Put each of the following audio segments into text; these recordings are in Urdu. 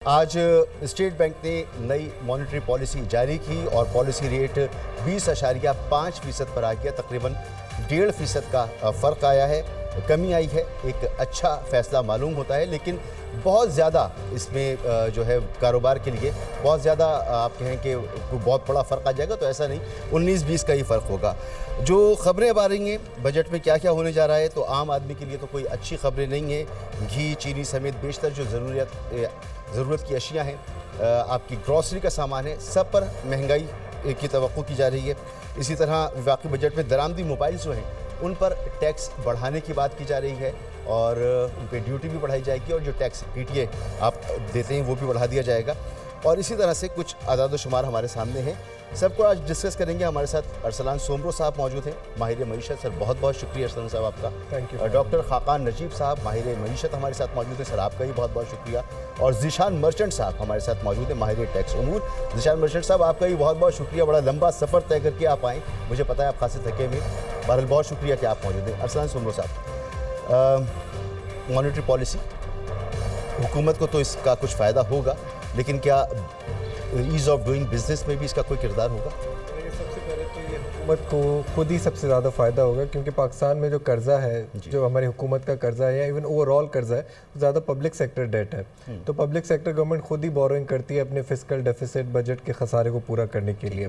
آج اسٹیٹ بینک نے نئی مانیٹری پالیسی جاری کی اور پالیسی ریٹ 20.5% پر آ گیا، تقریباً 1.5% کا فرق آیا ہے، کمی آئی ہے۔ ایک اچھا فیصلہ معلوم ہوتا ہے، لیکن بہت زیادہ اس میں جو ہے کاروبار کے لیے بہت زیادہ آپ کہیں کہ بہت بڑا فرق آ جائے گا، تو ایسا نہیں، 19-20 کا ہی فرق ہوگا۔ جو خبریں اب آ رہی ہیں بجٹ میں کیا کیا ہونے جا رہا ہے، تو عام آدمی کے لیے تو کوئی اچھی خبریں نہیں ہیں۔ گھی، چینی سمیت بیشتر جو ضرورت کی اشیاء ہیں، آپ کی گروسری کا سامان ہے، سب پر مہنگائی کی توقع کی جا رہی ہے۔ اسی طرح وفاقی بجٹ میں درآمدی موبائل جو ہیں ان پر ٹیکس بڑھانے کی بات کی جا رہی ہے، اور ان پہ ڈیوٹی بھی بڑھائی جائے گی، اور جو ٹیکس PTA آپ دیتے ہیں وہ بھی بڑھا دیا جائے گا۔ اور اسی طرح سے کچھ اعداد و شمار ہمارے سامنے ہیں، سب کو آج ڈسکس کریں گے۔ ہمارے ساتھ ارسلان سومرو صاحب موجود ہیں، ماہر معیشت۔ سر بہت بہت شکریہ ارسلان صاحب آپ کا۔ Thank you. ڈاکٹر خاقان نجیب صاحب ماہر معیشت ہمارے ساتھ موجود ہیں، سر آپ کا بھی بہت بہت شکریہ۔ اور ذیشان مرچنٹ صاحب ہمارے ساتھ موجود ہیں، ماہر ٹیکس امور۔ ذیشان مرچنٹ صاحب آپ کا بھی بہت بہت شکریہ، بڑا لمبا سفر طے کر کے آپ آئیں، مجھے پتہ ہے آپ خاصے تھکے ہوئے، بہرحال بہت شکریہ کہ آپ موجود ہیں۔ ارسلان سومرو صاحب، مانیٹری پالیسی، حکومت کو تو اس کا کچھ فائدہ ہوگا، لیکن کیا ایز آف ڈوئنگ بزنس میں بھی اس کا کوئی کردار ہوگا؟ سب سے پہلے تو یہ حکومت کو خود ہی سب سے زیادہ فائدہ ہوگا، کیونکہ پاکستان میں جو قرضہ ہے، جو ہماری حکومت کا قرضہ ہے یا ایون اوور آل قرضہ ہے، زیادہ پبلک سیکٹر ڈیٹ ہے۔ تو پبلک سیکٹر گورنمنٹ خود ہی بورونگ کرتی ہے اپنے فسکل ڈیفیسٹ بجٹ کے خسارے کو پورا کرنے کے لیے۔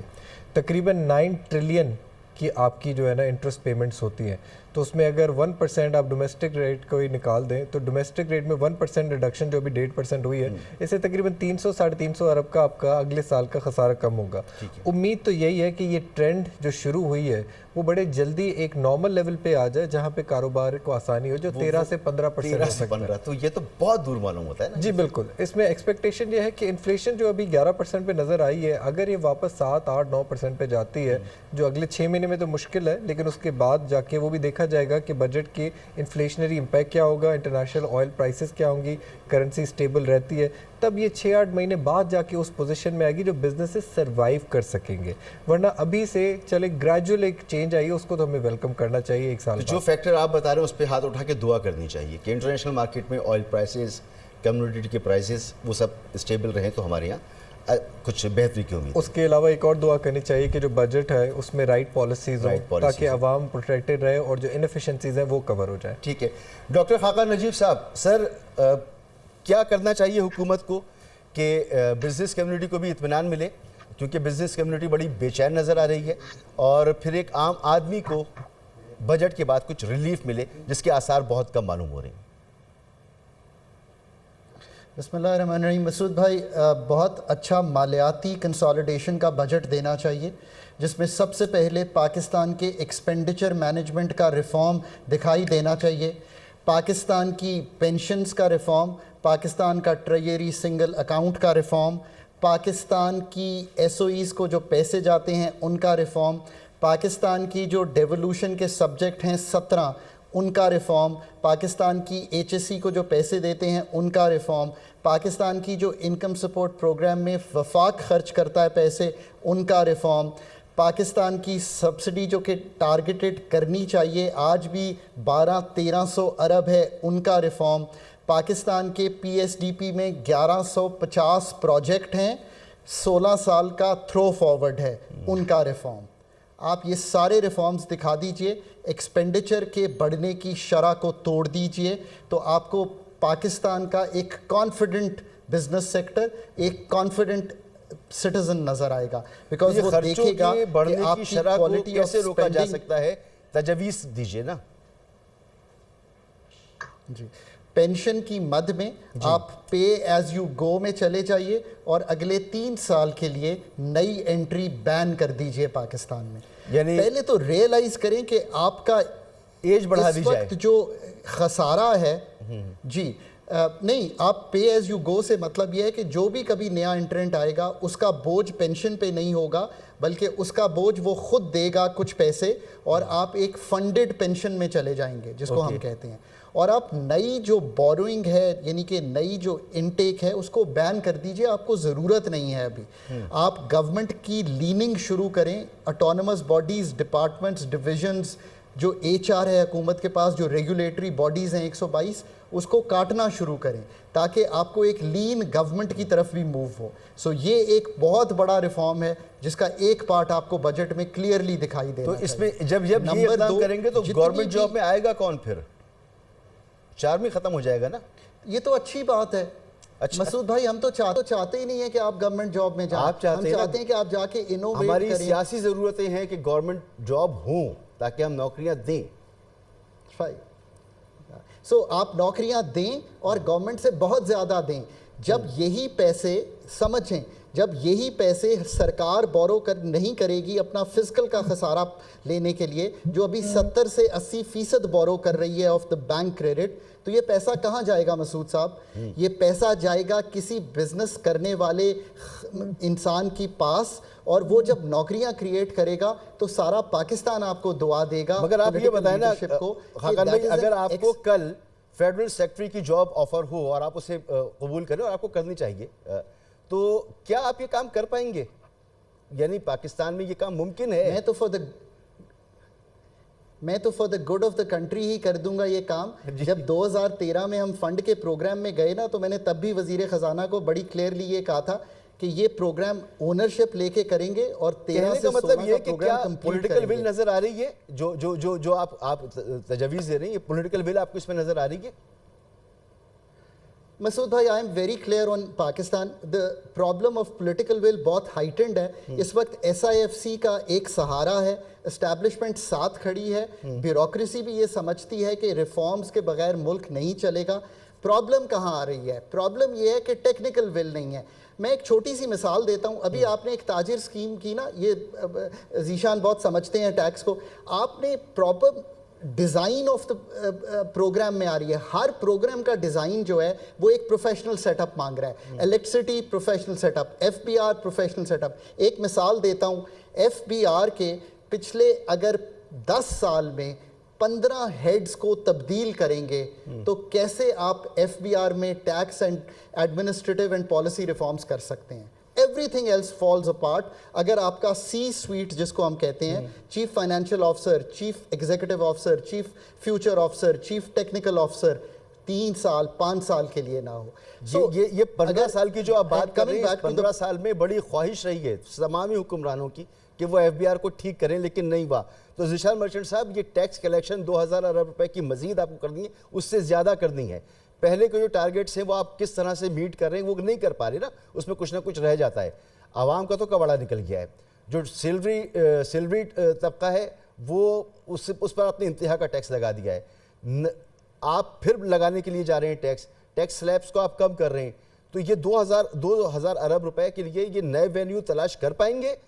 تقریباً 9 ٹریلین کی آپ کی جو ہے نا انٹرسٹ پیمنٹس ہوتی ہیں، تو اس میں اگر 1% آپ ڈومیسٹک ریٹ کو ہی نکال دیں تو ڈومیسٹک ریٹ میں 1% ریڈکشن جو ابھی 1.5% ہوئی ہے، اس سے تقریباً 300-350 ارب کا آپ کا اگلے سال کا خسارہ کم ہوگا۔ امید تو یہی ہے کہ یہ ٹرینڈ جو شروع ہوئی ہے وہ بڑے جلدی ایک نارمل لیول پہ آ جائے، جہاں پہ کاروبار کو آسانی ہو، جو 13 سے 15% ہو سکتا ہے۔ تو یہ تو بہت دور معلوم ہوتا ہے نا۔ جی بالکل، اس میں ایکسپیکٹیشن یہ ہے کہ انفلیشن جو ابھی 11% پہ نظر آئی ہے، اگر یہ واپس 7-8-9% پہ جاتی ہے، جو اگلے 6 مہینے میں تو مشکل ہے، لیکن اس کے بعد جا کے وہ بھی دیکھا جائے گا کہ بجٹ کی انفلیشنری امپیکٹ کیا ہوگا، انٹرنیشنل آئل پرائسز کیا ہوں گی، کرنسی سٹیبل رہتی ہے، تب یہ 6-8 مہینے بعد جا کے اس پوزیشن میں آئے گی جو بزنسز سروائیو کر سکیں گے۔ ورنہ ابھی سے چلے گریجول ایک چینج آئی ہے، اس کو تو ہمیں ویلکم کرنا چاہیے ایک سال۔ جو فیکٹر آپ بتا رہے ہیں اس پہ ہاتھ اٹھا کے دعا کرنی چاہیے کہ انٹرنیشنل مارکیٹ میں آئل پرائسز، کمیونٹی کے پرائسز وہ سب اسٹیبل رہیں، تو ہمارے یہاں کچھ بہتری کی امید۔ اس کے علاوہ ایک اور دعا کرنی چاہیے کہ جو بجٹ ہے اس میں رائٹ پالیسیز ہوں، تاکہ عوام پروٹیکٹڈ رہے اور جو انفیشنسیز ہیں وہ کور ہو جائیں۔ ٹھیک ہے، ڈاکٹر خاقان نجیب صاحب، سر کیا کرنا چاہیے حکومت کو کہ بزنس کمیونٹی کو بھی اطمینان ملے، کیونکہ بزنس کمیونٹی بڑی بے چین نظر آ رہی ہے، اور پھر ایک عام آدمی کو بجٹ کے بعد کچھ ریلیف ملے جس کے آثار بہت کم معلوم ہو رہے ہیں؟ بسم اللہ الرحمن الرحیم۔ مسعود بھائی، بہت اچھا مالیاتی کنسالیڈیشن کا بجٹ دینا چاہیے، جس میں سب سے پہلے پاکستان کے ایکسپینڈیچر مینجمنٹ کا ریفارم دکھائی دینا چاہیے، پاکستان کی پینشنز کا ریفارم، پاکستان کا ٹریجری سنگل اکاؤنٹ کا ریفارم، پاکستان کی SOEs کو جو پیسے جاتے ہیں ان کا ریفارم، پاکستان کی جو ڈیولوشن کے سبجیکٹ ہیں 17 ان کا ریفارم، پاکستان کی HSE کو جو پیسے دیتے ہیں ان کا ریفارم، پاکستان کی جو انکم سپورٹ پروگرام میں وفاق خرچ کرتا ہے پیسے ان کا ریفارم، پاکستان کی سبسڈی جو کہ ٹارگیٹڈ کرنی چاہیے آج بھی 1200-1300 ارب ہے ان کا ریفارم، پاکستان کے PSDP میں 1150 پروجیکٹ ہیں، 16 سال کا تھرو فارورڈ ہے ان کا ریفارم۔ آپ یہ سارے ریفارمز دکھا دیجئے، ایکسپینڈیچر کے بڑھنے کی شرح کو توڑ دیجئے، تو آپ کو پاکستان کا ایک کانفیڈنٹ بزنس سیکٹر، ایک کانفیڈنٹ سٹیزن نظر آئے گا، بیکاز وہ دیکھے گا کہ آپ کی کوالٹی آف کیسے روکا جا سکتا ہے، تجویز دیجئے نا۔ جی، پینشن کی مد میں آپ پے ایز یو گو میں چلے جائیے، اور اگلے 3 سال کے لیے نئی انٹری بین کر دیجئے پاکستان میں۔ یعنی پہلے تو ریئلائز کریں کہ آپ کا ایج بڑھا دی اس جائے، وقت جو خسارہ ہے، جی نہیں، آپ پے ایز یو گو سے مطلب یہ ہے کہ جو بھی کبھی نیا انٹرنٹ آئے گا اس کا بوجھ پینشن پہ نہیں ہوگا، بلکہ اس کا بوجھ وہ خود دے گا کچھ پیسے، اور آپ ایک فنڈڈ پینشن میں چلے جائیں گے جس کو ہم کہتے ہیں۔ اور آپ نئی جو بوروئنگ ہے، یعنی کہ نئی جو انٹیک ہے، اس کو بین کر دیجئے، آپ کو ضرورت نہیں ہے ابھی۔ آپ گورنمنٹ کی لیننگ شروع کریں، اٹونومس باڈیز، ڈپارٹمنٹس، ڈویژنز، جو HR ہے حکومت کے پاس, جو ریگولیٹری باڈیز ہیں 122, اس کو کاٹنا شروع کریں تاکہ آپ کو ایک لین گورنمنٹ کی طرف بھی موو ہو. سو یہ ایک بہت بڑا ریفارم ہے جس کا ایک پارٹ آپ کو بجٹ میں کلیئرلی دکھائی دے. تو اس میں جب یہ اقدام کریں گے تو گورنمنٹ جاب میں آئے گا کون پھر؟ چارمی ختم ہو جائے گا نا. یہ تو اچھی بات ہے مسعود بھائی, ہم تو چاہتے ہی نہیں ہیں کہ آپ گورنمنٹ جاب میں جائیں, ہم چاہتے ہیں کہ آپ جا کے انوویٹ کریں. ہماری سیاسی ضرورتیں ہیں کہ گورنمنٹ جاب ہوں تاکہ ہم نوکریاں دیں. سو آپ نوکریاں دیں اور گورنمنٹ سے بہت زیادہ دیں. جب یہی پیسے سمجھیں, جب یہی پیسے سرکار بورو نہیں کرے گی اپنا فسکل کا خسارہ لینے کے لیے, جو ابھی 70 سے 80% بورو کر رہی ہے آف دا بینک کریڈٹ, تو یہ پیسہ کہاں جائے گا مسعود صاحب؟ یہ پیسہ جائے گا کسی بزنس کرنے والے انسان کی پاس, اور وہ جب نوکریاں کریٹ کرے گا تو سارا پاکستان آپ کو دعا دے گا. مگر آپ یہ بتائیں نا خاقان بھائی, اگر آپ کو کل فیڈرل سیکٹری کی جاب آفر ہو اور آپ اسے قبول کریں, اور آپ کو کرنی چاہیے, تو کیا آپ یہ کام کر پائیں گے؟ یعنی پاکستان میں یہ کام ممکن ہے؟ میں تو for the good of the country ہی کر دوں گا یہ کام. جب 2013 میں ہم فنڈ کے پروگرام میں گئے نا, تو میں نے تب بھی وزیر خزانہ کو بڑی کلیئرلی یہ کہا تھا کہ یہ پروگرام اونرشپ لے کے کریں گے, اور 13 سے 16 مطلب یہ کہ کیا کمپلیٹ پولیٹیکل ول نظر آ رہی ہے جو آپ تجویز دے رہے ہیں, یہ پولیٹیکل ول آپ کو اس میں نظر آ رہی ہے؟ مسعود بھائی, I am very clear on Pakistan. The problem of political will بہت ہائٹنڈ ہے اس وقت. SIFC کا ایک سہارا ہے, اسٹیبلشمنٹ ساتھ کھڑی ہے, بیوروکریسی بھی یہ سمجھتی ہے کہ ریفارمز کے بغیر ملک نہیں چلے گا. پرابلم کہاں آ رہی ہے؟ پرابلم یہ ہے کہ ٹیکنیکل ول نہیں ہے. میں ایک چھوٹی سی مثال دیتا ہوں. ابھی آپ نے ایک تاجر اسکیم کی نا, یہ ذیشان بہت سمجھتے ہیں ٹیکس کو. آپ نے proper design of the program میں آ رہی ہے. ہر پروگرام کا ڈیزائن جو ہے وہ ایک پروفیشنل سیٹ اپ مانگ رہا ہے. Electricity professional set up, FBR professional set up. ایک مثال دیتا ہوں, FBR کے پچھلے اگر 10 سال میں 15 ہیڈز کو تبدیل کریں گے تو کیسے آپ FBR میں tax and administrative and policy reforms کر سکتے ہیں؟ Everything else falls apart. اگر آپ کا C-suite جس کو ہم کہتے ہیں, chief financial officer, chief executive officer, chief future officer, chief technical officer 3 سال 5 سال کے لیے نہ ہو. یہ 15 سال کی جو آپ بات کر رہے ہیں, 15 سال میں بڑی خواہش رہی ہے تمامی حکمرانوں کی کہ وہ FBR کو ٹھیک کریں, لیکن نہیں ہوا. تو ذیشان مرچنٹ صاحب, یہ ٹیکس کلیکشن 2000 ارب روپے کی مزید آپ کو کرنی ہے, اس سے زیادہ کرنی ہے. پہلے کے جو ٹارگیٹس ہیں وہ آپ کس طرح سے میٹ کر رہے ہیں, وہ نہیں کر پا رہے نا, اس میں کچھ نہ کچھ رہ جاتا ہے. عوام کا تو کباڑا نکل گیا ہے. جو سیلری طبقہ ہے وہ اس پر اپنی انتہا کا ٹیکس لگا دیا ہے. آپ پھر لگانے کے لیے جا رہے ہیں ٹیکس سلیبس کو آپ کم کر رہے ہیں. تو یہ 2000 ارب روپے کے لیے یہ نئے ویلیو تلاش کر پائیں گے